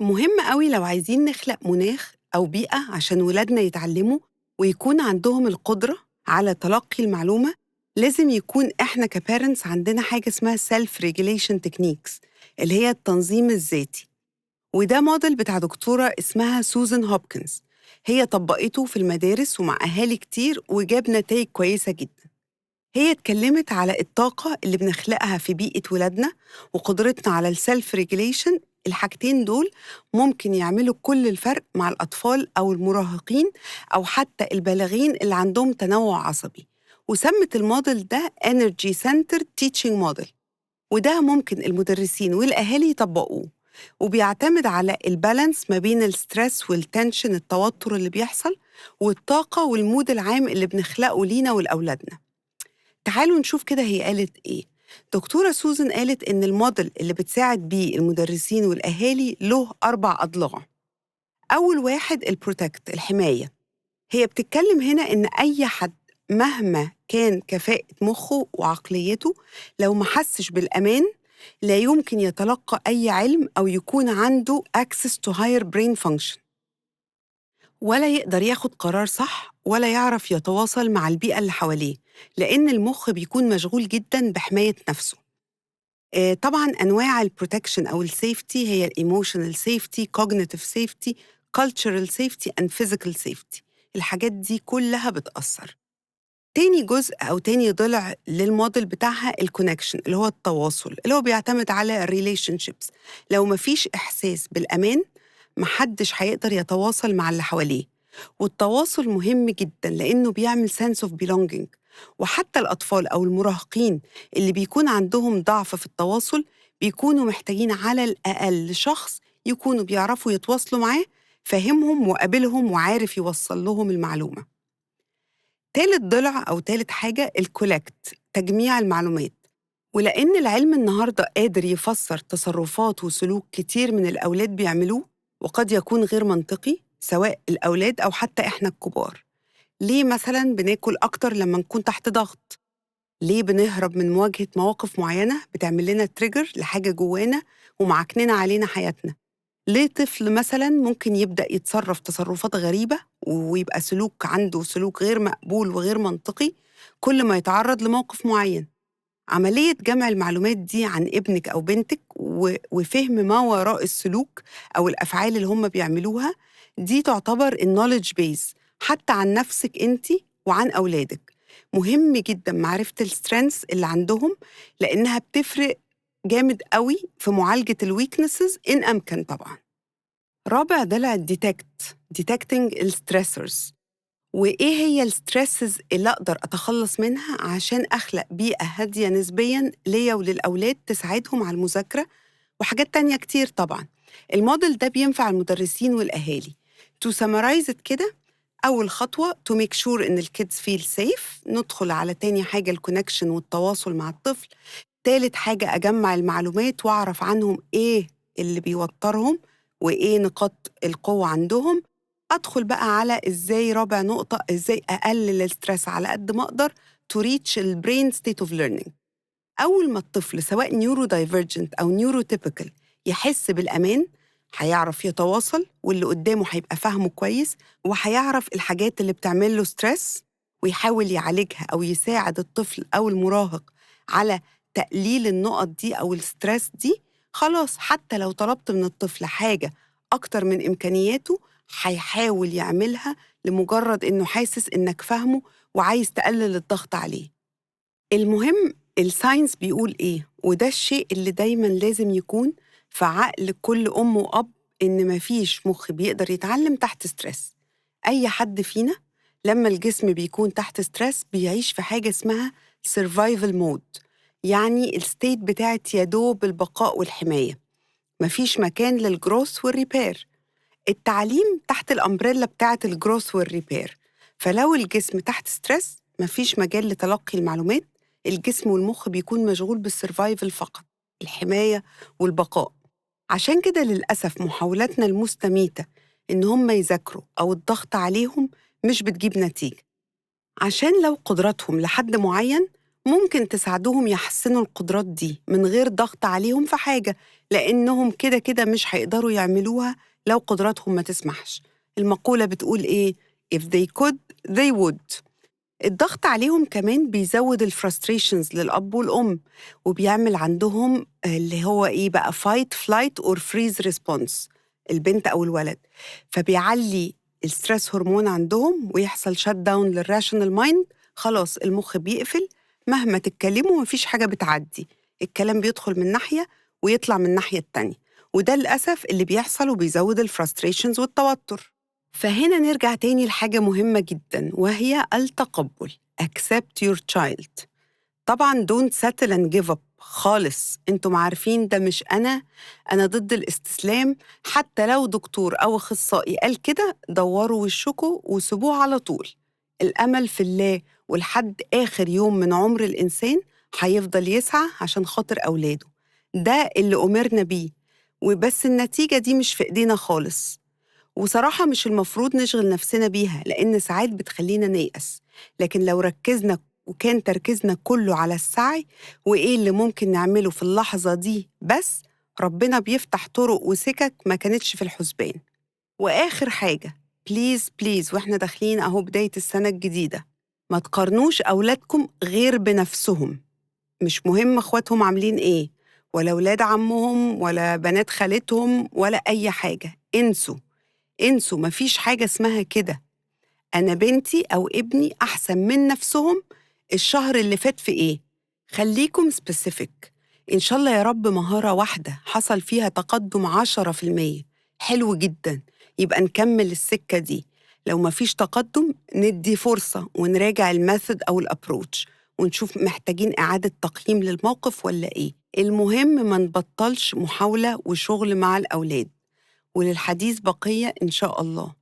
مهم قوي لو عايزين نخلق مناخ أو بيئة عشان ولادنا يتعلموا ويكون عندهم القدرة على تلقي المعلومة. لازم يكون إحنا كبارنتس عندنا حاجة اسمها self-regulation techniques اللي هي التنظيم الذاتي. وده موديل بتاع دكتورة اسمها سوزان هوبكنز. هي طبقته في المدارس ومع أهالي كتير وجاب نتائج كويسة جدا. هي اتكلمت على الطاقة اللي بنخلقها في بيئة ولادنا وقدرتنا على السلف ريجوليشن. الحاجتين دول ممكن يعملوا كل الفرق مع الأطفال أو المراهقين أو حتى البالغين اللي عندهم تنوع عصبي. وسمت الموديل ده Energy Centered Teaching Model. وده ممكن المدرسين والأهالي يطبقوه، وبيعتمد على البالانس ما بين الستريس والتنشن، التوتر اللي بيحصل، والطاقة والمود العام اللي بنخلقه لينا ولأولادنا. تعالوا نشوف كده هي قالت إيه. دكتورة سوزان قالت إن الموديل اللي بتساعد بيه المدرسين والأهالي له 4 أضلاع. أول واحد البروتكت، الحماية. هي بتتكلم هنا إن أي حد مهما كان كفاءة مخه وعقليته، لو ما حسش بالأمان لا يمكن يتلقى أي علم أو يكون عنده access to higher brain function، ولا يقدر ياخد قرار صح ولا يعرف يتواصل مع البيئة اللي حواليه، لأن المخ بيكون مشغول جداً بحماية نفسه. طبعاً أنواع البروتكشن أو السيفتي هي الإيموشنال سيفتي، cognitive safety، cultural safety and physical safety. الحاجات دي كلها بتأثر. تاني جزء أو تاني ضلع للموديل بتاعها الكونكشن، اللي هو التواصل، اللي هو بيعتمد على relationships. لو مفيش إحساس بالأمان محدش هيقدر يتواصل مع اللي حواليه. والتواصل مهم جدا لأنه بيعمل sense of belonging. وحتى الأطفال أو المراهقين اللي بيكون عندهم ضعف في التواصل بيكونوا محتاجين على الأقل شخص يكونوا بيعرفوا يتواصلوا معاه، فاهمهم وقابلهم وعارف يوصل لهم المعلومة. تالت ضلع أو تالت حاجة الكولكت، تجميع المعلومات. ولأن العلم النهاردة قادر يفسر تصرفات وسلوك كتير من الأولاد بيعملوه وقد يكون غير منطقي، سواء الأولاد أو حتى إحنا الكبار. ليه مثلاً بناكل أكتر لما نكون تحت ضغط؟ ليه بنهرب من مواجهة مواقف معينة بتعمل لنا تريجر لحاجة جوانا ومعكننا علينا حياتنا؟ ليه طفل مثلاً ممكن يبدأ يتصرف تصرفات غريبة ويبقى عنده سلوك غير مقبول وغير منطقي كل ما يتعرض لموقف معين؟ عملية جمع المعلومات دي عن ابنك أو بنتك وفهم ما وراء السلوك أو الأفعال اللي هم بيعملوها، دي تعتبر النوليدج بيز حتى عن نفسك أنت وعن أولادك. مهم جدا معرفة السترينثs اللي عندهم، لأنها بتفرق جامد قوي في معالجة الويكنسز إن أمكن طبعا. رابع ضلع detecting الستريسرز. وإيه هي الستريسز اللي أقدر أتخلص منها عشان أخلق بيئة هادية نسبياً ليا وللأولاد تساعدهم على المذاكرة وحاجات تانية كتير طبعاً. الموديل ده بينفع المدرسين والأهالي. To summarize it كده، أول خطوة to make sure إن الkids feel safe. ندخل على تاني حاجة الكونكشن والتواصل مع الطفل. تالت حاجة أجمع المعلومات وأعرف عنهم إيه اللي بيوترهم وإيه نقاط القوة عندهم. أدخل بقى على إزاي، رابع نقطة، إزاي أقلل الستريس على قد ما أقدر to reach the brain state of learning. أول ما الطفل سواء نيورو دايفرجنت أو نيورو تيبيكال يحس بالأمان، هيعرف يتواصل واللي قدامه هيبقى فاهمه كويس وهيعرف الحاجات اللي بتعمل له ستريس ويحاول يعالجها أو يساعد الطفل أو المراهق على تقليل النقط دي أو الستريس دي. خلاص حتى لو طلبت من الطفل حاجة أكتر من إمكانياته هيحاول يعملها لمجرد إنه حاسس إنك فاهمه وعايز تقلل الضغط عليه. المهم الساينس بيقول إيه، وده الشيء اللي دايماً لازم يكون في عقل كل أم وأب، إن مفيش مخ بيقدر يتعلم تحت ستريس. أي حد فينا لما الجسم بيكون تحت ستريس بيعيش في حاجة اسمها survival mode، يعني الستيت بتاعت يدوب البقاء والحماية. مفيش مكان للجروث والريبير. التعليم تحت الأمبريلا بتاعت الجروث والريبير. فلو الجسم تحت ستريس مفيش مجال لتلقي المعلومات. الجسم والمخ بيكون مشغول بالسرفايفل فقط، الحماية والبقاء. عشان كده للأسف محاولاتنا المستميتة إن هم يذاكروا أو الضغط عليهم مش بتجيب نتيجة، عشان لو قدراتهم لحد معين ممكن تساعدوهم يحسنوا القدرات دي من غير ضغط عليهم في حاجة، لأنهم كده كده مش هيقدروا يعملوها لو قدراتهم ما تسمحش. المقولة بتقول إيه؟ If they could, they would. الضغط عليهم كمان بيزود الفرستريشنز للأب والأم، وبيعمل عندهم اللي هو إيه بقى fight, flight or freeze response، البنت أو الولد. فبيعلي الستريس هرمون عندهم ويحصل شات داون للراشونال مايند. خلاص المخ بيقفل، مهما تتكلموا مفيش حاجة بتعدي، الكلام بيدخل من ناحية ويطلع من الناحية التانية. وده للأسف اللي بيحصل وبيزود الفرستريشنز والتوتر. فهنا نرجع تاني لحاجة مهمة جدا، وهي التقبل. accept your child. طبعا don't settle and give up خالص. انتم عارفين ده مش أنا ضد الاستسلام. حتى لو دكتور أو أخصائي قال كده، دوروا وشكوا وسيبوه على طول. الأمل في الله، ولحد آخر يوم من عمر الإنسان هيفضل يسعى عشان خاطر أولاده. ده اللي أمرنا بيه، وبس النتيجة دي مش في إيدينا خالص. وصراحة مش المفروض نشغل نفسنا بيها، لأن ساعات بتخلينا نيأس. لكن لو ركزنا وكان تركيزنا كله على السعي وإيه اللي ممكن نعمله في اللحظة دي بس، ربنا بيفتح طرق وسكك ما كانتش في الحسبان. وآخر حاجة، بليز وإحنا داخلين أهو بداية السنة الجديدة، ما تقارنوش أولادكم غير بنفسهم. مش مهم أخواتهم عاملين إيه، ولا ولاد عمهم ولا بنات خالتهم ولا أي حاجة. انسوا، مفيش حاجة اسمها كده. أنا بنتي أو ابني أحسن من نفسهم الشهر اللي فات في إيه؟ خليكم سبيسيفيك. إن شاء الله يا رب مهارة واحدة حصل فيها تقدم 10%، حلو جدا، يبقى نكمل السكة دي. لو مفيش تقدم ندي فرصة ونراجع الميثود أو الأبروتش ونشوف محتاجين إعادة تقييم للموقف ولا إيه. المهم ما نبطلش محاولة وشغل مع الأولاد. وللحديث بقية إن شاء الله.